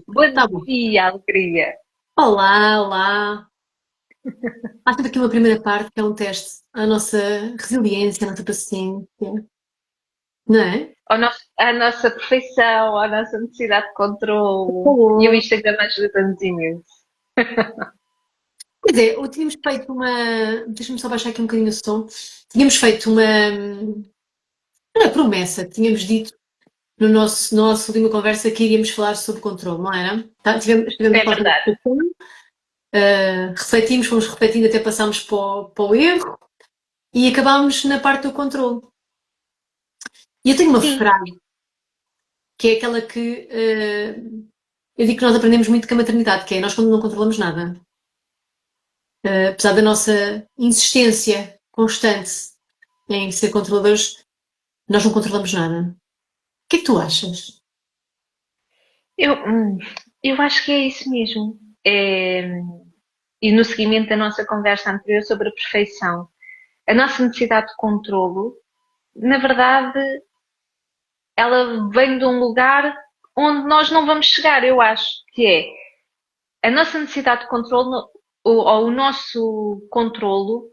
Tá Bom bom. dia, alegria. Olá, olá. Há sempre aqui uma primeira parte que é um teste à nossa resiliência, à nossa paciência, não é? A nossa perfeição, a nossa necessidade de controlo. E o Olá. Instagram ajuda-nos imenso. Quer dizer, tínhamos feito uma. Deixa-me só baixar aqui um bocadinho o som. Tínhamos feito uma promessa, tínhamos dito no nossa última conversa que iríamos falar sobre controle, não era? Estivemos É a falar sobre verdade. controle, refletimos, fomos refletindo até passámos para o erro e acabámos na parte do controle. E eu tenho uma Sim, frase que é aquela que eu digo que nós aprendemos muito com a maternidade, que é nós quando não controlamos nada, apesar da nossa insistência constante em ser controladores, nós não controlamos nada. O que é que tu achas? eu, hum, eu acho que é isso mesmo. É, e no seguimento da nossa conversa anterior sobre a perfeição, a nossa necessidade de controlo, na verdade, ela vem de um lugar onde nós não vamos chegar, eu acho, que é a nossa necessidade de controlo ou o nosso controlo.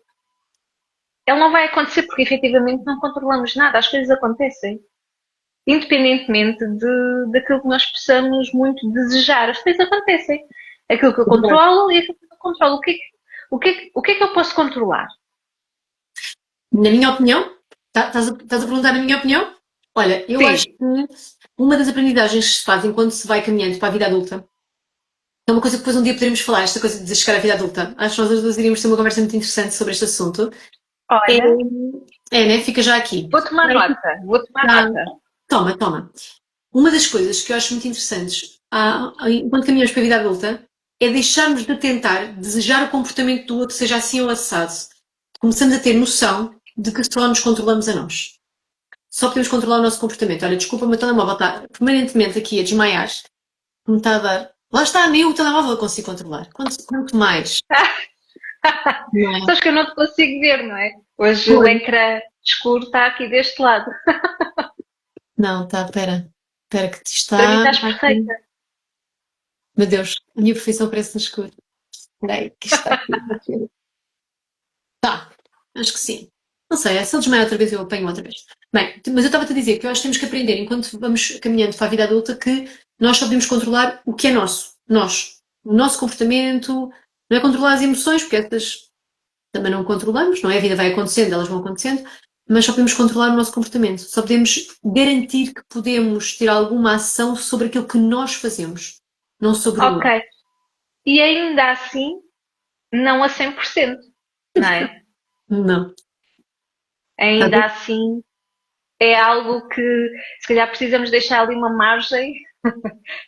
Ele não vai acontecer porque efetivamente não controlamos nada, as coisas acontecem. Independentemente daquilo que nós possamos muito desejar, as coisas acontecem. Aquilo que eu É verdade. controlo e aquilo que eu não controlo. O que é que eu posso controlar? Na minha opinião, estás a perguntar na minha opinião? Olha, eu acho Sim, que uma das aprendizagens que se faz enquanto se vai caminhando para a vida adulta é uma coisa que depois um dia poderemos falar, esta coisa de chegar à vida adulta. Acho que nós as duas iríamos ter uma conversa muito interessante sobre este assunto. É, olha, né? Fica já aqui. vou tomar nota, vou tomar Ah, nota. toma, toma. Uma das coisas que eu acho muito interessantes enquanto caminhamos para a vida adulta é deixarmos de tentar desejar o comportamento do outro, seja assim ou assado. Começamos a ter noção de que só nos controlamos a nós. Só podemos controlar o nosso comportamento. Olha, desculpa, o meu telemóvel está permanentemente aqui a desmaiar, me está a dar. Lá está, nem o telemóvel eu consigo controlar. Quanto mais, não é? Sabes que eu não te consigo ver, não é? Hoje o Pois. ecrã escuro está aqui deste lado. Não, tá, espera. Espera que te Para mim está. estás Aqui. perfeita. Meu Deus, a minha profissão parece no escuro. Espera aí, que está aqui. Tá, acho que sim. Não sei, se ele desmaia outra vez, eu apanho outra vez. Bem, mas eu estava-te a dizer que eu acho que temos que aprender, enquanto vamos caminhando para a vida adulta, que nós só podemos controlar o que é nosso. Nós. O nosso comportamento. Não é controlar as emoções, porque essas também não controlamos, não é? A vida vai acontecendo, elas vão acontecendo, mas só podemos controlar o nosso comportamento. Só podemos garantir que podemos ter alguma ação sobre aquilo que nós fazemos, não sobre o Ok. outro. E ainda assim, não a 100%, não é? Não. Tá Ainda bem? assim, é algo que se calhar precisamos deixar ali uma margem,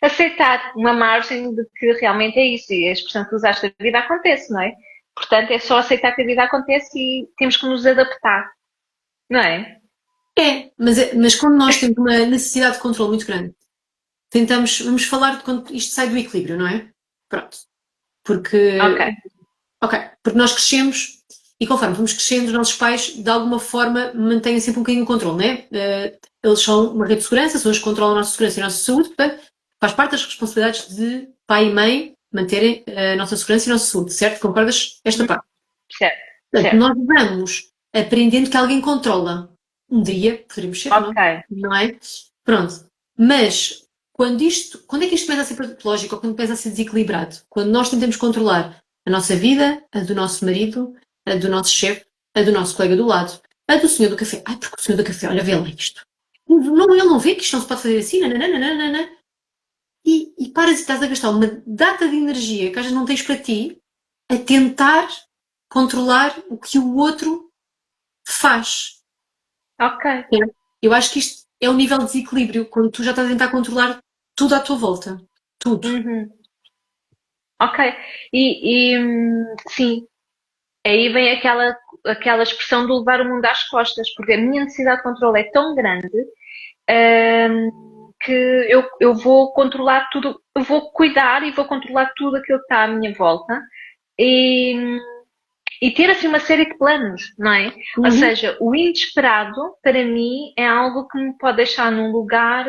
aceitar uma margem de que realmente é isso. E a expressão que usaste, a vida acontece, não é? Portanto, é só aceitar que a vida acontece e temos que nos adaptar, não é? Mas quando nós temos uma necessidade de controle muito grande, vamos falar de quando isto sai do equilíbrio, não é? Pronto. Ok. Porque, ok, porque nós crescemos e conforme vamos crescendo, os nossos pais, de alguma forma, mantêm sempre um bocadinho o controle, não é? Eles são uma rede de segurança, são os que controlam a nossa segurança e a nossa saúde, portanto, faz parte das responsabilidades de pai e mãe manterem a nossa segurança e a nossa saúde, certo? Concordas esta Hum, parte? certo, Portanto, certo. nós vamos aprendendo que alguém controla. Um dia poderemos ser nós, Ok. não é? Pronto. Mas quando é que isto começa a ser patológico ou quando começa a ser desequilibrado? Quando nós tentamos controlar a nossa vida, a do nosso marido, a do nosso chefe, a do nosso colega do lado, a do senhor do café. Ai, porque o senhor do café, olha, vê lá isto. Não, ele não vê que isto não se pode fazer assim, nananana. E paras e estás a gastar uma data de energia que às vezes não tens para ti a tentar controlar o que o outro faz. Ok. É. Eu acho que isto é o nível de desequilíbrio, quando tu já estás a tentar controlar tudo à tua volta. Tudo. Uhum. Ok. Sim, aí vem aquela expressão de levar o mundo às costas, porque a minha necessidade de controle é tão grande, que eu vou controlar tudo, eu vou cuidar e vou controlar tudo aquilo que está à minha volta e, e ter assim uma série de planos, não é? Ou Uhum. seja, o inesperado para mim é algo que me pode deixar num lugar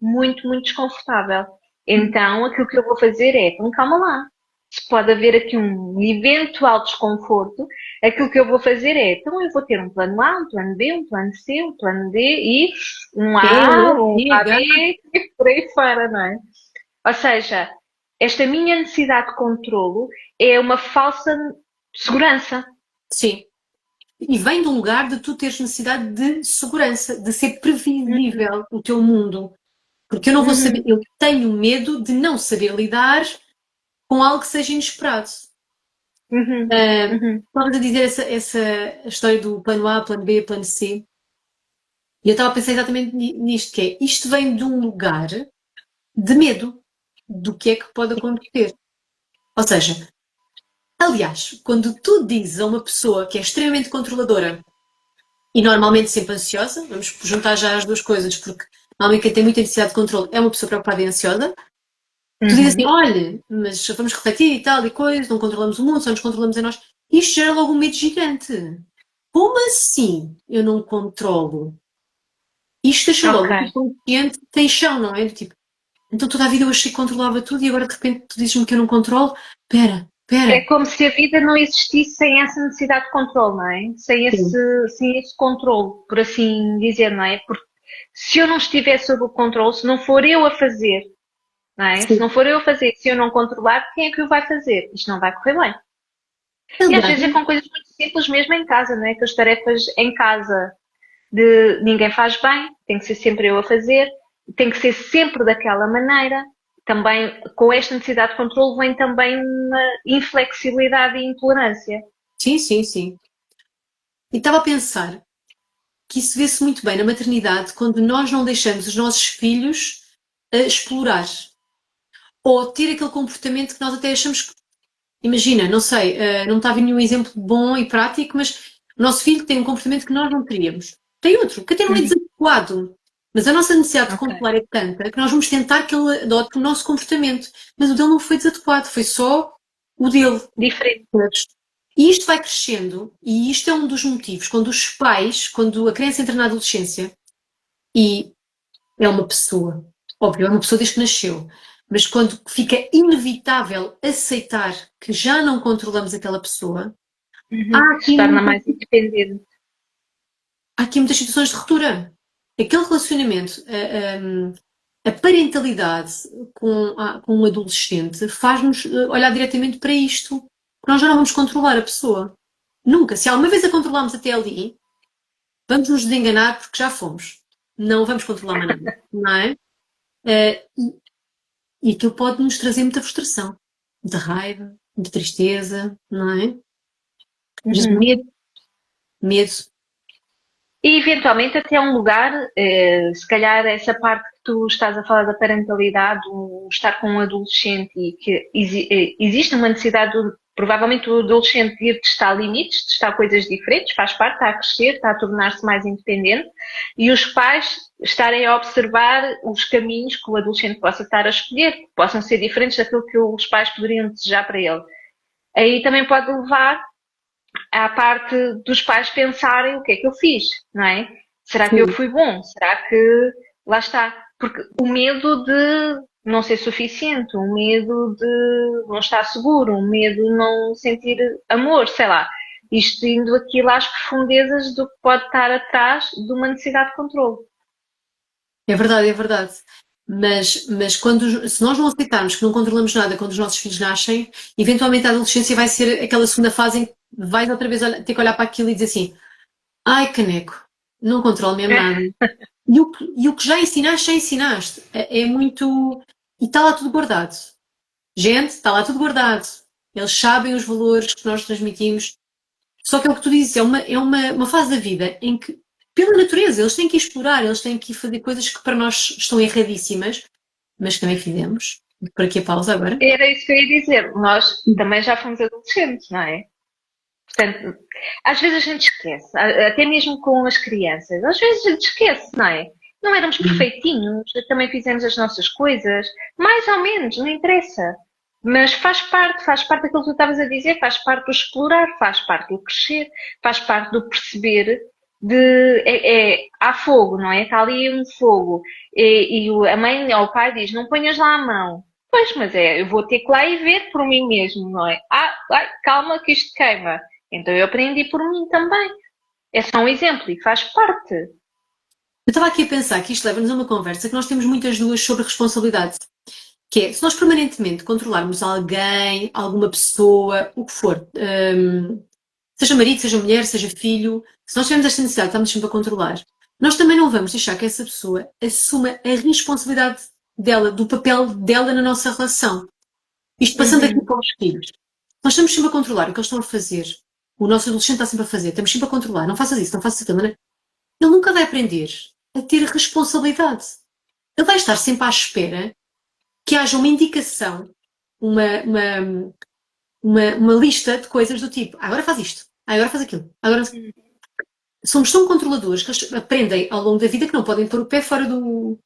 muito, muito desconfortável. Então, aquilo que eu vou fazer é, então calma lá. Se pode haver aqui um eventual desconforto, aquilo que eu vou fazer é, então eu vou ter um plano A, um plano B, um plano C, um plano D e um É, A, um é, AB e por aí fora, não é? Ou seja, esta minha necessidade de controlo é uma falsa segurança. sim. E vem de um lugar de tu teres necessidade de segurança, de ser Uhum, previsível o teu mundo. Porque eu não vou saber, uhum, eu tenho medo de não saber lidar com algo que seja inesperado. uhum, Ah, uhum. estavas a dizer essa história do plano A, plano B, plano C, e eu estava a pensar exatamente nisto, que é, isto vem de um lugar de medo do que é que pode acontecer. Ou seja, aliás, quando tu dizes a uma pessoa que é extremamente controladora e normalmente sempre ansiosa, vamos juntar já as duas coisas, porque normalmente quem tem muita necessidade de controle é uma pessoa preocupada e ansiosa, tu dizes assim, Uhum. olha, mas vamos refletir e tal e coisa, não controlamos o mundo, só nos controlamos a nós. Isto gera logo um medo gigante. Como assim eu não controlo? Isto deixa Ok. logo o subconsciente tem chão, não é? Do tipo, então toda a vida eu achei que controlava tudo e agora de repente tu dizes-me que eu não controlo. Pera, É pera. como se a vida não existisse sem essa necessidade de controle, não é? Sim, Sem esse controle, por assim dizer, não é? Porque se eu não estiver sob o controle, se não for eu a fazer, não é? Se sim. não for eu a fazer, se eu não controlar, quem é que o vai fazer? Isto não vai correr bem. E às Aliás, vezes é com coisas muito simples mesmo em casa, não é? Que as tarefas em casa de ninguém faz bem, tem que ser sempre eu a fazer, tem que ser sempre daquela maneira. Também com esta necessidade de controle vem também uma inflexibilidade e intolerância. sim, sim, sim. E estava a pensar que isso vê-se muito bem na maternidade quando nós não deixamos os nossos filhos explorar ou ter aquele comportamento que nós até achamos que, imagina, não sei, não me está a vir nenhum exemplo bom e prático, mas o nosso filho tem um comportamento que nós não teríamos. Tem outro, que até não é Uhum. desadequado. Mas a nossa necessidade de Ok. controlar é tanta que nós vamos tentar que ele adote o nosso comportamento. Mas o dele não foi desadequado, foi só o dele. Diferente. E isto vai crescendo, e isto é um dos motivos, quando os pais, quando a criança entra na adolescência e é uma pessoa, óbvio, é uma pessoa desde que nasceu, mas quando fica inevitável aceitar que já não controlamos aquela pessoa, há Uhum. Se aqui torna muitas, mais independente. há aqui muitas situações de ruptura. Aquele relacionamento, a parentalidade com um adolescente faz-nos olhar diretamente para isto. Nós já não vamos controlar a pessoa. Nunca. Se alguma vez a controlámos até ali, vamos nos desenganar porque já fomos. Não vamos controlar mais nada, não é? Eh, e aquilo pode nos trazer muita frustração, muita raiva, muita tristeza, não é? Às vezes Uhum. medo, medo. E eventualmente até um lugar, se calhar essa parte que tu estás a falar da parentalidade, o estar com um adolescente e que existe uma necessidade, provavelmente o adolescente de ir testar limites, testar coisas diferentes, faz parte, está a crescer, está a tornar-se mais independente, e os pais estarem a observar os caminhos que o adolescente possa estar a escolher, que possam ser diferentes daquilo que os pais poderiam desejar para ele. Aí também pode levar à parte dos pais pensarem o que é que eu fiz, não é? Será que eu Sim, fui bom? Será que lá está? Porque o medo de não ser suficiente, o medo de não estar seguro, o medo de não sentir amor, sei lá. Isto indo aqui lá às profundezas do que pode estar atrás de uma necessidade de controle. é verdade, é verdade. Mas quando, se nós não aceitarmos que não controlamos nada quando os nossos filhos nascem, eventualmente a adolescência vai ser aquela segunda fase em que vais outra vez ter que olhar para aquilo e dizer assim: ai, caneco, não controlo mesmo nada. E o que já ensinaste, já ensinaste. É muito. E está lá tudo guardado. Gente, está lá tudo guardado. Eles sabem os valores que nós transmitimos. Só que é o que tu dizes, é uma fase da vida em que, pela natureza, eles têm que explorar, eles têm que fazer coisas que para nós estão erradíssimas, mas que também fizemos. Por aqui a pausa agora. Era isso que eu ia dizer. Nós também já fomos adolescentes, não é? Portanto, às vezes a gente esquece, até mesmo com as crianças, às vezes a gente esquece, não é? Não éramos perfeitinhos, também fizemos as nossas coisas, mais ou menos, não interessa. Mas faz parte daquilo que tu estavas a dizer, faz parte do explorar, faz parte do crescer, faz parte do perceber há fogo, não é? Está ali um fogo. A mãe ou o pai diz, não ponhas lá a mão. Pois, mas eu vou ter que lá ir ver por mim mesmo, não é? Ai, calma que isto queima. Então eu aprendi por mim também. É só um exemplo e faz parte. Eu estava aqui a pensar que isto leva-nos a uma conversa que nós temos muitas duas sobre responsabilidade. Que é, se nós permanentemente controlarmos alguém, alguma pessoa, o que for, seja marido, seja mulher, seja filho, se nós tivermos esta necessidade, estamos sempre a controlar, nós também não vamos deixar que essa pessoa assuma a responsabilidade dela, do papel dela na nossa relação. Isto passando aqui Uhum. para os filhos. Nós estamos sempre a controlar o que eles estão a fazer. O nosso adolescente está sempre a fazer. Estamos sempre a controlar. Não faças isso, não faças aquilo. Ele nunca vai aprender a ter responsabilidade. Ele vai estar sempre à espera que haja uma indicação, uma, uma, uma lista de coisas do tipo, agora faz isto, agora faz aquilo. Agora... Somos tão controladores que eles aprendem ao longo da vida que não podem pôr o pé fora do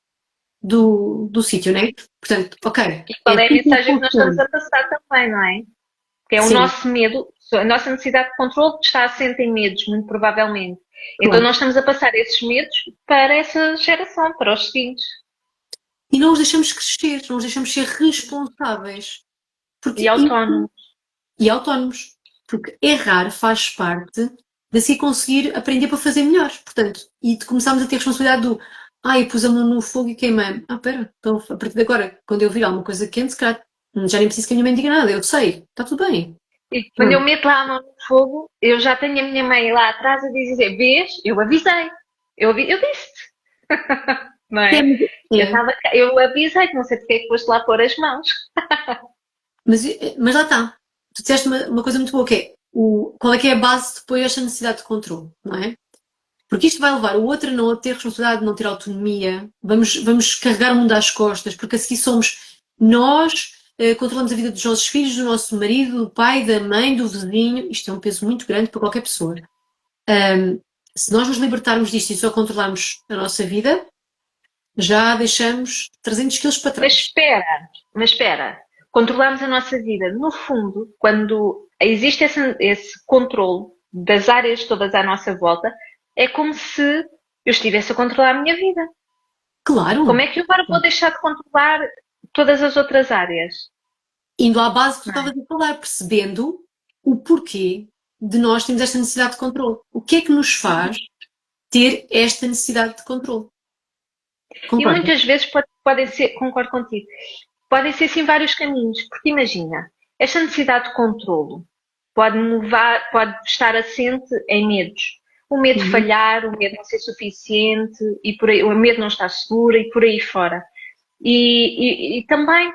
sítio, não é? Portanto, ok, E é qual é a assim que mensagem que nós estamos funciona. a passar também, não é? Que é o Sim, nosso medo, a nossa necessidade de controle está assente em medos, muito provavelmente. Então claro. nós estamos a passar esses medos para essa geração, para os seguintes. E não os deixamos crescer, não os deixamos ser responsáveis. E Porque, autónomo. e autónomos. Porque errar faz parte de se conseguir aprender para fazer melhor. Portanto, e de começarmos a ter responsabilidade do eu pus a mão no fogo e queimei-me. Pera, então a partir de agora, quando eu vir alguma coisa quente, se calhar, já nem preciso que a minha mãe diga nada, eu sei, está tudo bem. E quando eu Pronto. meto lá a mão no fogo, eu já tenho a minha mãe lá atrás a dizer, vês, eu avisei, eu disse-te, não É, é? é, Eu avisei, não sei porque é que foste lá pôr as mãos. mas lá está. Tu disseste uma coisa muito boa, que é qual é que é a base de depois esta necessidade de controle, não é? Porque isto vai levar o outro a não ter responsabilidade, não ter autonomia, vamos carregar o mundo às costas, porque a seguir somos nós, controlamos a vida dos nossos filhos, do nosso marido, do pai, da mãe, do vizinho. Isto é um peso muito grande para qualquer pessoa. Se nós nos libertarmos disto e só controlarmos a nossa vida, já deixamos 300 quilos para Mas trás. espera, mas espera. Controlamos a nossa vida. No fundo, quando existe esse controle das áreas todas à nossa volta, é como se eu estivesse a controlar a minha vida. Como Claro, é que eu agora vou deixar de controlar todas as outras áreas? indo à base que tu Não é? estavas a falar, percebendo o porquê de nós termos esta necessidade de controle. O que é que nos faz ter esta necessidade de controle? E Concorda? muitas vezes podem ser, concordo contigo, podem ser sim vários caminhos, porque imagina, esta necessidade de controlo pode estar assente em medos. O medo de Uhum. falhar, o medo de não ser suficiente, e por aí, o medo de não estar segura e por aí fora. E também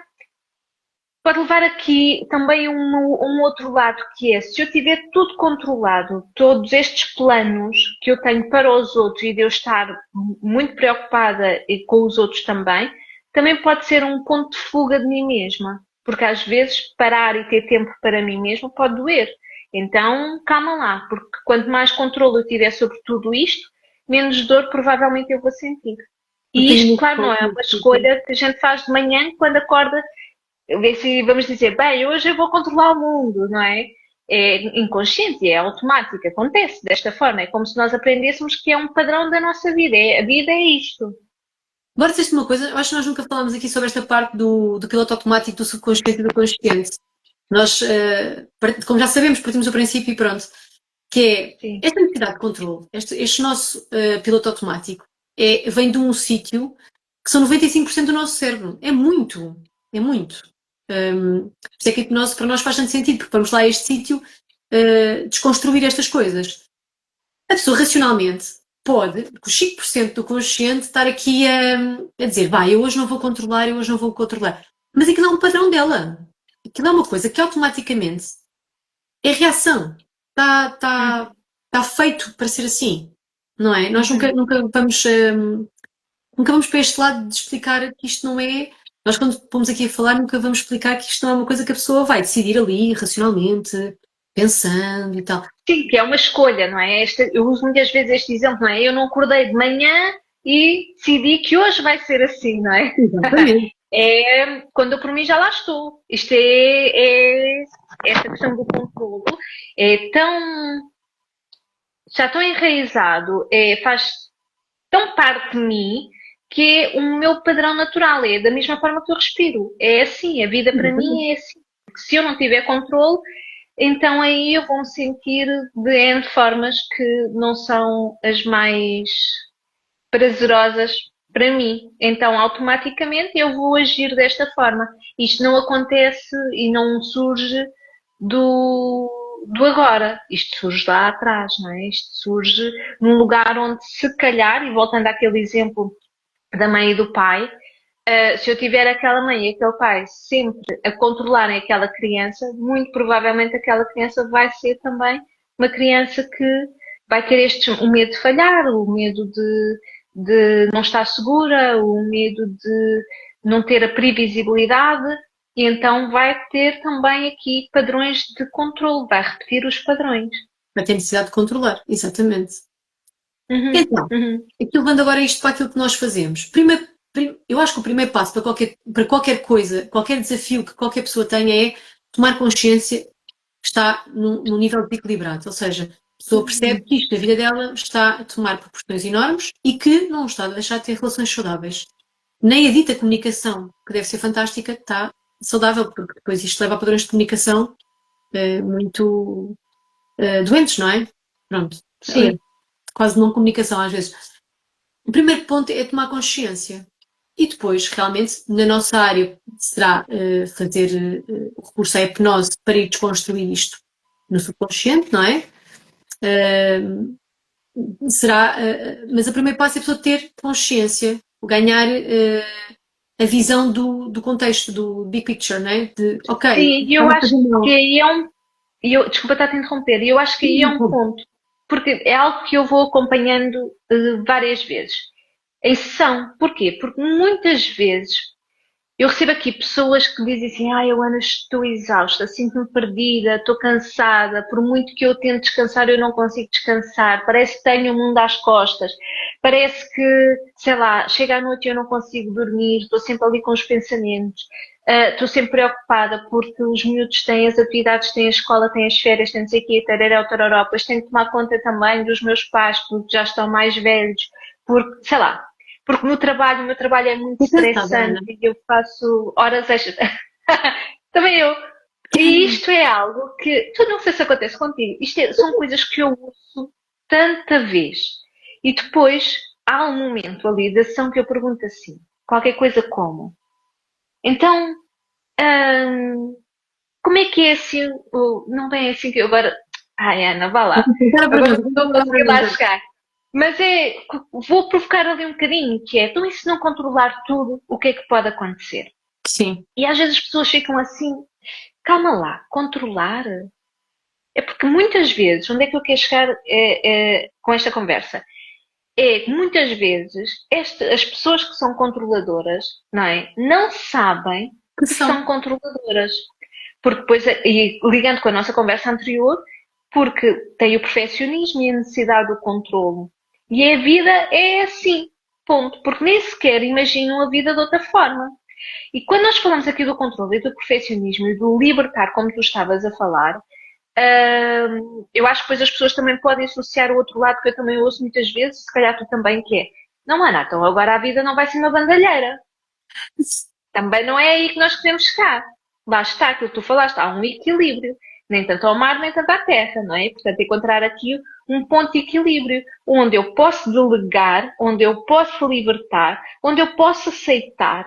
pode levar aqui também um outro lado, que é, se eu tiver tudo controlado, todos estes planos que eu tenho para os outros e de eu estar muito preocupada e com os outros também pode ser um ponto de fuga de mim mesma. Porque às vezes parar e ter tempo para mim mesma pode doer. Então, calma lá, porque quanto mais controle eu tiver sobre tudo isto, menos dor provavelmente eu vou sentir. Eu E tenho isto, muito claro, não pouco é no uma sítio. escolha que a gente faz de manhã quando acorda ver se vamos dizer, bem, hoje eu vou controlar o mundo, não é? É inconsciente, é automático, acontece desta forma. É como se nós aprendêssemos que é um padrão da nossa vida. A vida é isto. Agora disseste uma coisa, eu acho que nós nunca falámos aqui sobre esta parte do piloto automático do subconsciente e do consciente. Nós, como já sabemos, partimos do princípio e pronto, que é Sim. esta necessidade de controle, este nosso piloto automático, vem de um sítio que são 95% do nosso cérebro. É muito, é muito. Por isso é que a hipnose para nós faz tanto sentido, porque vamos lá a este sítio desconstruir estas coisas. A pessoa racionalmente pode, com os 5% do consciente, estar aqui a dizer, vai, eu hoje não vou controlar, eu hoje não vou controlar. Mas aquilo é um padrão dela. Aquilo é uma coisa que automaticamente é reação. Está Uhum, tá, tá feito para ser assim. Não é? Nós uhum. nunca vamos para este lado de explicar que isto não é. Nós, quando pomos aqui a falar, nunca vamos explicar que isto não é uma coisa que a pessoa vai decidir ali, racionalmente, pensando e tal. Sim, que é uma escolha, não é? Eu uso muitas vezes este exemplo, não é? Eu não acordei de manhã e decidi que hoje vai ser assim, não é? Exatamente. É quando eu por mim já lá estou. Isto esta questão do controlo é tão já tão enraizado, faz tão parte de mim que é o meu padrão natural, é da mesma forma que eu respiro. É assim, a vida para mim é assim. Porque se eu não tiver controle, então aí eu vou me sentir de N formas que não são as mais prazerosas para mim. Então, automaticamente, eu vou agir desta forma. Isto não acontece e não surge do agora. Isto surge lá atrás, não é? Isto surge num lugar onde, se calhar, e voltando àquele exemplo da mãe e do pai, se eu tiver aquela mãe e aquele pai sempre a controlarem aquela criança, muito provavelmente aquela criança vai ser também uma criança que vai ter o medo de falhar, o medo de não estar segura, o medo de não ter a previsibilidade, e então vai ter também aqui padrões de controle, vai repetir os padrões. Vai ter necessidade de controlar, exatamente. Uhum, Então, uhum. aqui levando agora isto para aquilo que nós fazemos. Primeiro, eu acho que o primeiro passo para qualquer coisa, qualquer desafio que qualquer pessoa tenha é tomar consciência que está num nível desequilibrado. Ou seja, a pessoa percebe que isto, a vida dela, está a tomar proporções enormes e que não está a deixar de ter relações saudáveis. Nem a dita comunicação, que deve ser fantástica, está saudável, porque depois isto leva a padrões de comunicação muito doentes, não é? Pronto. Sim, Quase não comunicação às vezes. O primeiro ponto é tomar consciência. E depois, realmente, na nossa área, será fazer o recurso à hipnose para ir desconstruir isto no subconsciente, não é? Será, mas o primeiro passo é a pessoa ter consciência, ganhar a visão do contexto, do big picture, não é? De, ok, sim, e eu estava a acho fazer que mal. aí desculpa estar a te interromper, eu acho que aí é um ponto, porque é algo que eu vou acompanhando várias vezes. Em sessão, porquê? Porque muitas vezes eu recebo aqui pessoas que dizem assim: ai, eu Ana, estou exausta, sinto-me perdida, estou cansada, por muito que eu tente descansar, eu não consigo descansar, parece que tenho o mundo às costas, parece que, sei lá, chega à noite e eu não consigo dormir, estou sempre ali com os pensamentos, estou sempre preocupada porque os miúdos têm as atividades, têm a escola, têm as férias, têm não sei o quê, tarará, tarará, depois tenho que tomar conta também dos meus pais, porque já estão mais velhos, porque, sei lá, porque o meu trabalho é muito Estou cansada, estressante Ana. e eu faço horas extras. Também eu. E isto é algo que, tu não sei se acontece contigo, são coisas que eu ouço tanta vez. E depois há um momento ali da ação que eu pergunto assim, qualquer coisa como. Então, hum, como é que é assim, não bem assim que eu agora. Ai, Ana, vá lá. Agora Agora pergunta, não estou a agora conseguir lá pergunta. chegar. Mas vou provocar ali um bocadinho, que é, então e se não controlar tudo, o que é que pode acontecer? Sim, E às vezes as pessoas ficam assim, calma lá, controlar? É porque muitas vezes, onde é que eu quero chegar com esta conversa? É que muitas vezes as pessoas que são controladoras, não é? Não sabem que que são. são controladoras. Porque depois, e ligando com a nossa conversa anterior, porque tem o perfeccionismo e a necessidade do controlo. E a vida é assim, ponto. Porque nem sequer imaginam a vida de outra forma. E quando nós falamos aqui do controle e do perfeccionismo e do libertar, como tu estavas a falar, eu acho que depois as pessoas também podem associar o outro lado que eu também ouço muitas vezes, se calhar tu também, que é: não, Ana, então agora a vida não vai ser uma bandalheira. Também não é aí que nós queremos chegar. Lá está aquilo que tu falaste, há um equilíbrio. Nem tanto ao mar, nem tanto à terra, não é? Portanto, encontrar aqui um ponto de equilíbrio, onde eu posso delegar, onde eu posso libertar, onde eu posso aceitar,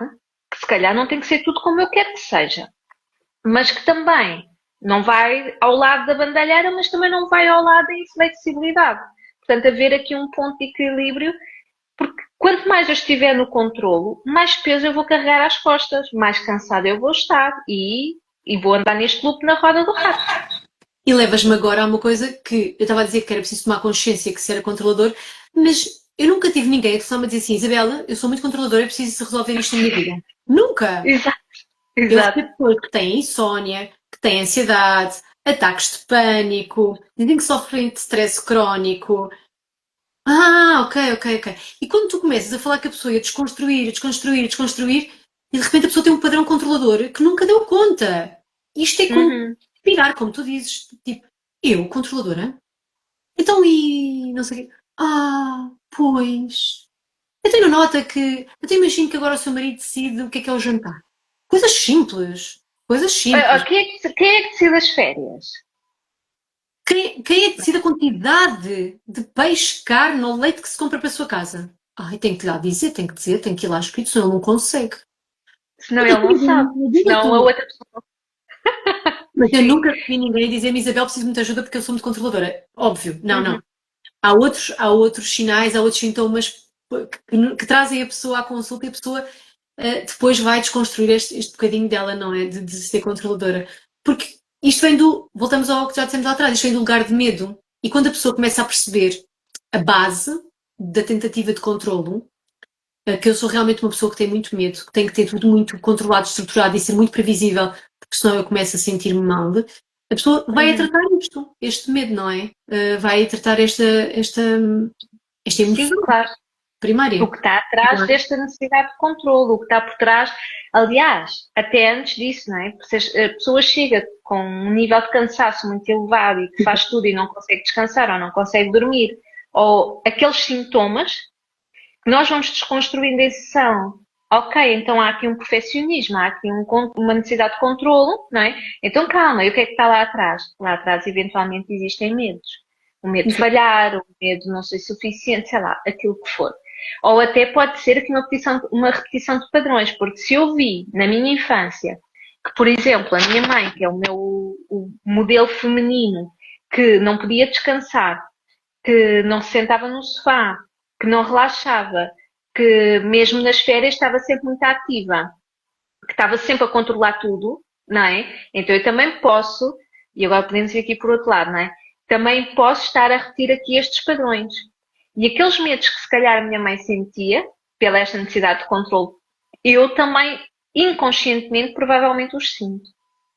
que se calhar não tem que ser tudo como eu quero que seja, mas que também não vai ao lado da bandalheira, mas também não vai ao lado da inflexibilidade. Portanto, haver aqui um ponto de equilíbrio, porque quanto mais eu estiver no controlo, mais peso eu vou carregar às costas, mais cansada eu vou estar e vou andar neste loop na roda do rato. E levas-me agora a uma coisa que eu estava a dizer que era preciso tomar consciência que se era controlador, mas eu nunca tive ninguém que só me dizia assim: Isabela, eu sou muito controladora, é preciso resolver isto na minha vida. Nunca! Exato, Eu exato. recebo pessoas que têm insónia, que têm ansiedade, ataques de pânico, dizem que sofrem de stress crónico. Ah, ok, ok, ok. E quando tu começas a falar que a pessoa ia desconstruir, desconstruir, desconstruir, e de repente a pessoa tem um padrão controlador que nunca deu conta. Isto é como Uhum. pirar, como tu dizes. Tipo, eu, controladora? Então e não sei o quê. Pois. Então não nota que. Eu imagino que agora o seu marido decide o que é o jantar. Coisas simples. Coisas simples. Quem é que decide as férias? Quem é que decide a quantidade de peixe, carne ou leite que se compra para a sua casa? Ai, tem que lá dizer, tem que dizer, tem que ir lá escrito, senão ele não consegue. Senão ele não sabe. Senão a outra pessoa. Mas eu Sim. nunca vi ninguém dizer-me, Isabel, preciso de muita ajuda porque eu sou muito controladora. Óbvio, não, não. Uhum. Há outros sinais, há outros sintomas que trazem a pessoa à consulta e a pessoa depois vai desconstruir este bocadinho dela, não é? De ser controladora. Porque isto vem voltamos ao que já dissemos lá atrás, isto vem do lugar de medo. E quando a pessoa começa a perceber a base da tentativa de controlo, que eu sou realmente uma pessoa que tem muito medo, que tem que ter tudo muito controlado, estruturado e ser muito previsível, porque senão eu começo a sentir-me mal. A pessoa vai a Uhum. tratar este medo, não é? Vai a tratar esta Sim, emoção claro. O primária. que está atrás desta necessidade de controle, o que está por trás, aliás, até antes disso, não é? Porque se a pessoa chega com um nível de cansaço muito elevado e que faz tudo e não consegue descansar ou não consegue dormir, ou aqueles sintomas que nós vamos desconstruindo em sessão. Ok, então há aqui um perfeccionismo, há aqui uma necessidade de controlo, não é? Então calma, e o que é que está lá atrás? Lá atrás, eventualmente, existem medos. O medo de falhar, o medo de não ser suficiente, sei lá, aquilo que for. Ou até pode ser aqui uma repetição de padrões, porque se eu vi na minha infância que, por exemplo, a minha mãe, que é o modelo feminino, que não podia descansar, que não se sentava no sofá, que não relaxava, que mesmo nas férias estava sempre muito ativa, que estava sempre a controlar tudo, não é? Então eu também posso, e agora podemos ir aqui por outro lado, não é? Também posso estar a repetir aqui estes padrões. E aqueles medos que se calhar a minha mãe sentia, pela esta necessidade de controle, eu também, inconscientemente, provavelmente os sinto.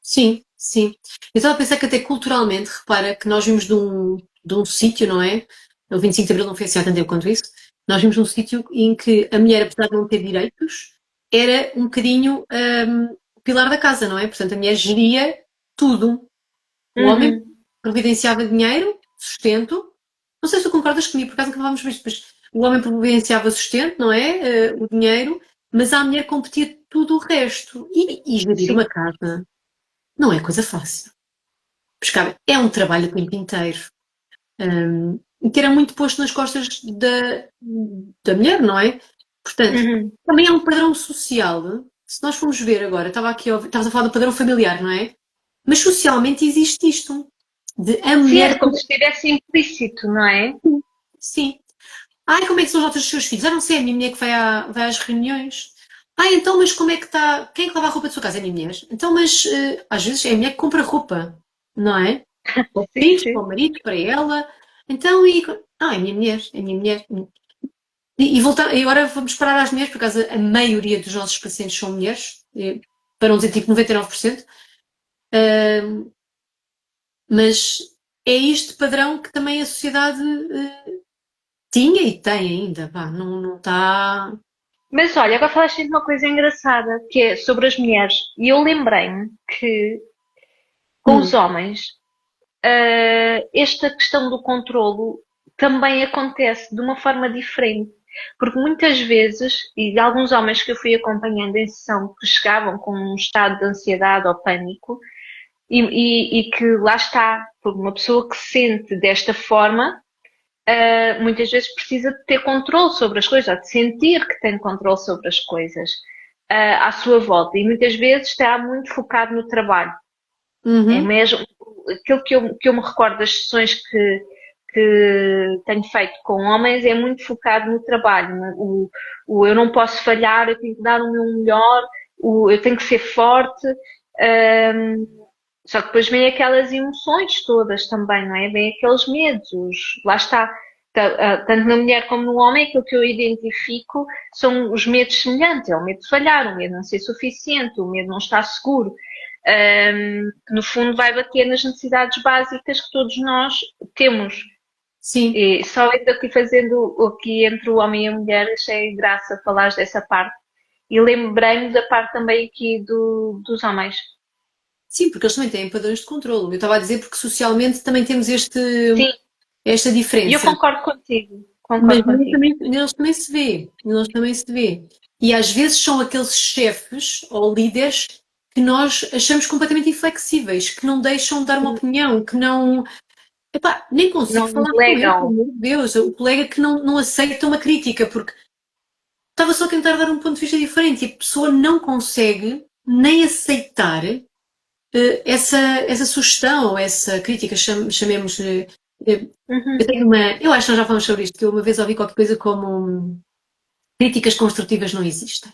Sim, sim. Eu estava a pensar que até culturalmente, repara que nós vimos de um sítio, não é? O 25 de Abril não foi assim há tanto tempo quanto isso. Nós vimos um sítio em que a mulher, apesar de não ter direitos, era um bocadinho o pilar da casa, não é? Portanto, a mulher geria tudo. O homem Uhum. providenciava dinheiro, sustento. Não sei se tu concordas comigo, por acaso nunca falávamos sobre isto, mas o homem providenciava sustento, não é? O dinheiro, mas à mulher competia tudo o resto. E gerir uma Sim. casa não é coisa fácil. Pescar é um trabalho o tempo inteiro. E que era muito posto nas costas da mulher, não é? Portanto, Uhum. também é um padrão social. Se nós formos ver agora, estavas a falar do padrão familiar, não é? Mas socialmente existe isto. De a Sim, é mulher. como se estivesse implícito, não é? Sim. Ai, como é que são os nossos seus filhos? Ah, não sei, é a minha mulher que vai às reuniões. Ah, então, mas como é que está? Quem é que lava a roupa da sua casa? É a minha mulher. Então, mas às vezes é a mulher que compra roupa, não é? Para os Sim, filhos, para sim. o marido, para ela. Então, é a minha mulher, é a minha mulher. E agora vamos parar às mulheres, por acaso a maioria dos nossos pacientes são mulheres, para não dizer tipo 99%. Uh, mas é este padrão que também a sociedade tinha e tem ainda, pá, não está. Mas olha, agora falaste de uma coisa engraçada, que é sobre as mulheres. E eu lembrei-me que com os Hum, homens, esta questão do controlo também acontece de uma forma diferente. Porque muitas vezes, e alguns homens que eu fui acompanhando em sessão que chegavam com um estado de ansiedade ou pânico, e que lá está, porque uma pessoa que se sente desta forma, muitas vezes precisa de ter controle sobre as coisas, ou de sentir que tem controle sobre as coisas à sua volta. E muitas vezes está muito focado no trabalho. É uhum, mesmo aquilo que eu me recordo das sessões que tenho feito com homens é muito focado no trabalho. O eu não posso falhar, eu tenho que dar o meu melhor, eu tenho que ser forte. hum, Só que depois vem aquelas emoções todas também, não é? Vem aqueles medos, lá está. Tanto na mulher como no homem, aquilo que eu identifico são os medos semelhantes. É o medo de falhar, o medo de não ser suficiente, o medo de não estar seguro. Que no fundo vai bater nas necessidades básicas que todos nós temos. sim. E só ainda aqui fazendo aqui entre o homem e a mulher, achei graça falar dessa parte. E lembrei-me da parte também aqui dos homens. Sim, porque eles também têm padrões de controle. Eu estava a dizer porque socialmente também temos este, Sim, esta E eu diferença. concordo contigo. Mas Concordo contigo. neles também se vê, neles também se vê. E às vezes são aqueles chefes ou líderes que nós achamos completamente inflexíveis, que não deixam de dar uma opinião, que não. Epá, nem consigo Não falar com ele, pelo delegam. amor de Deus. O colega que não aceita uma crítica, porque estava só a tentar dar um ponto de vista diferente e a pessoa não consegue nem aceitar essa sugestão ou essa crítica, chamemos-lhe. Eu Uhum. tenho uma. Eu acho que nós já falamos sobre isto, que eu uma vez ouvi qualquer coisa como críticas construtivas não existem.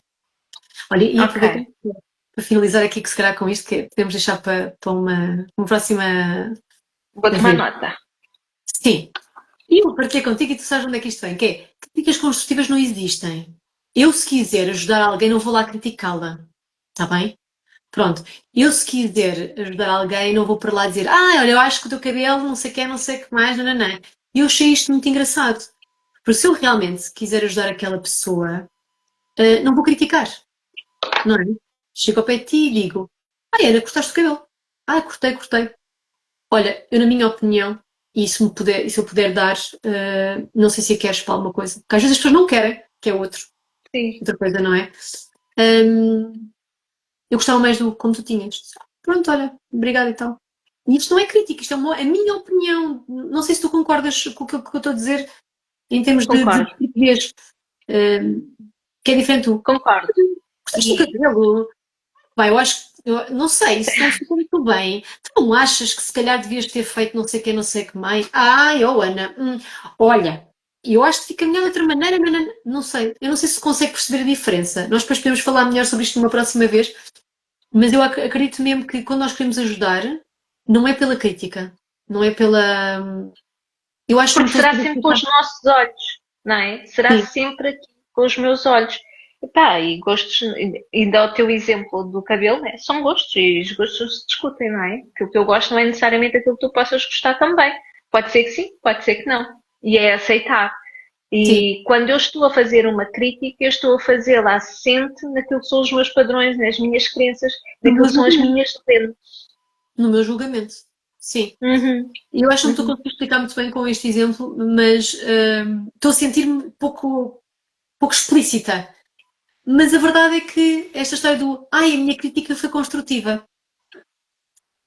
Olha, e Ok. aproveitando para finalizar aqui, que se calhar com isto, que podemos deixar para uma próxima Vou tomar vez. nota. Sim, e eu partilhei contigo e tu sabes onde é que isto vem, que é críticas construtivas não existem. Eu, se quiser ajudar alguém, não vou lá criticá-la. Está bem? Pronto. Eu, se quiser ajudar alguém, não vou para lá dizer, olha, eu acho que o teu cabelo, não sei o que, não sei o que mais, não, não, não. E eu achei isto muito engraçado. Porque se eu realmente quiser ajudar aquela pessoa, não vou criticar, não é? Chego ao pé de ti e digo, Ana, cortaste o cabelo? Cortei. Olha, eu na minha opinião, e se eu puder dar, não sei se a queres para alguma coisa, porque às vezes as pessoas não querem, que é Sim. outra coisa, não é? Hum, eu gostava mais do como tu tinhas. Pronto, olha, obrigada e tal. E isto não é crítica, isto é a minha opinião. Não sei se tu concordas com o que eu estou a dizer em termos de Concordo. português, que é diferente do Concordo. gostaste do E cabelo? Bem, eu acho que, não sei, isso não ficou muito bem. Tu não achas que se calhar devias ter feito não sei o que, não sei o que mais? Ana, olha, eu acho que fica melhor de outra maneira, mas não sei. Eu não sei se consegue perceber a diferença. Nós depois podemos falar melhor sobre isto numa próxima vez, mas eu acredito mesmo que quando nós queremos ajudar, não é pela crítica, não é pela. Eu acho que não porque estou a será saber sempre com explicar. os nossos olhos, não é? Será Sim, sempre aqui com os meus olhos. Epá, e gostos, ainda o teu exemplo do cabelo, né? São gostos e os gostos se discutem, não é? Aquilo que eu gosto não é necessariamente aquilo que tu possas gostar também. Pode ser que sim, pode ser que não. E é aceitar. sim, E quando eu estou a fazer uma crítica, eu estou a fazê-la assente naquilo que são os meus padrões, nas minhas crenças, no naquilo meu que são as julgamento. minhas lentes. No meu julgamento. Sim. Uhum, E eu acho que não estou a uhum. conseguir explicar muito bem com este exemplo, mas estou a sentir-me pouco explícita. Mas a verdade é que esta história do a minha crítica foi construtiva.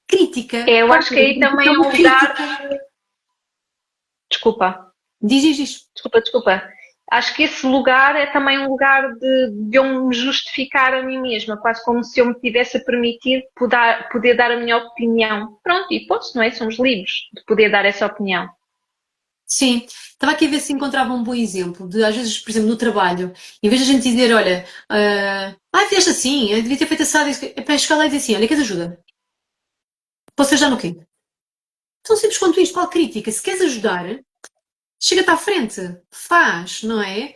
Crítica, Eu pode acho que ser, a aí crítica é também é uma um lugar. crítica. Desculpa. Diz. Desculpa. Acho que esse lugar é também um lugar de eu me justificar a mim mesma, quase como se eu me tivesse a permitir poder dar a minha opinião. Pronto, e posso, não é? Somos livres de poder dar essa opinião. Sim, estava aqui a ver se encontrava um bom exemplo de, às vezes, por exemplo, no trabalho, em vez de a gente dizer, olha, fizeste assim, eu devia ter feito assado, é para chegar lá e dizer assim, olha, queres ajuda? Posso ajudar no quê? Tão simples quanto isto, qual crítica? Se queres ajudar, chega-te à frente, faz, não é?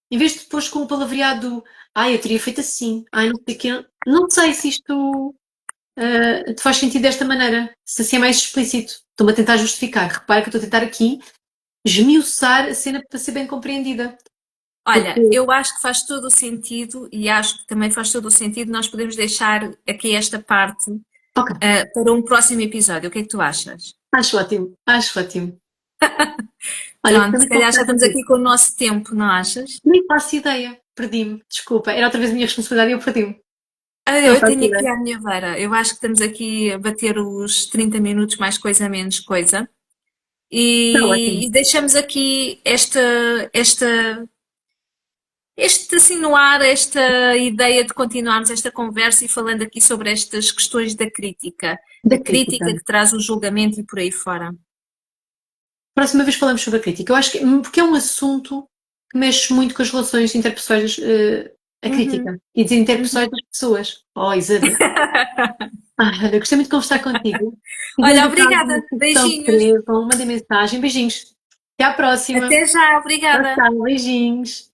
Em vez de depois com o palavreado, eu teria feito assim, não sei o quê. Não sei se isto te faz sentido desta maneira, se assim é mais explícito. Estou-me a tentar justificar. Repara que eu estou a tentar aqui esmiuçar a cena para ser bem compreendida. Porque, Olha, eu acho que faz todo o sentido e acho que também faz todo o sentido nós podemos deixar aqui esta parte, ok, para um próximo episódio. O que é que tu achas? acho ótimo, acho ótimo. Olha, Pronto, foi se muito bom calhar já falar estamos contigo. aqui com o nosso tempo, não achas? Nem faço ideia, perdi-me, desculpa. Era outra vez a minha responsabilidade e eu perdi-me. Não Eu faço tenho aqui ideia. à minha beira. Eu acho que estamos aqui a bater os 30 minutos, mais coisa, menos coisa. Está ótimo. E deixamos aqui este assim no ar, esta ideia de continuarmos esta conversa e falando aqui sobre estas questões da crítica. Da A crítica. crítica que traz o julgamento e por aí fora. Próxima vez falamos sobre a crítica. Eu acho que, porque é um assunto que mexe muito com as relações interpessoais, a Uhum, crítica. E dizer interpessoais uhum. das pessoas. Oh, Isabel. Olha, gostei muito de conversar contigo. Se tiverem Olha, por acaso uma obrigada. sugestão, Beijinhos. escrevam, mandem mensagem. Beijinhos. Até à próxima. Até já, Tchau, obrigada. tchau. Beijinhos.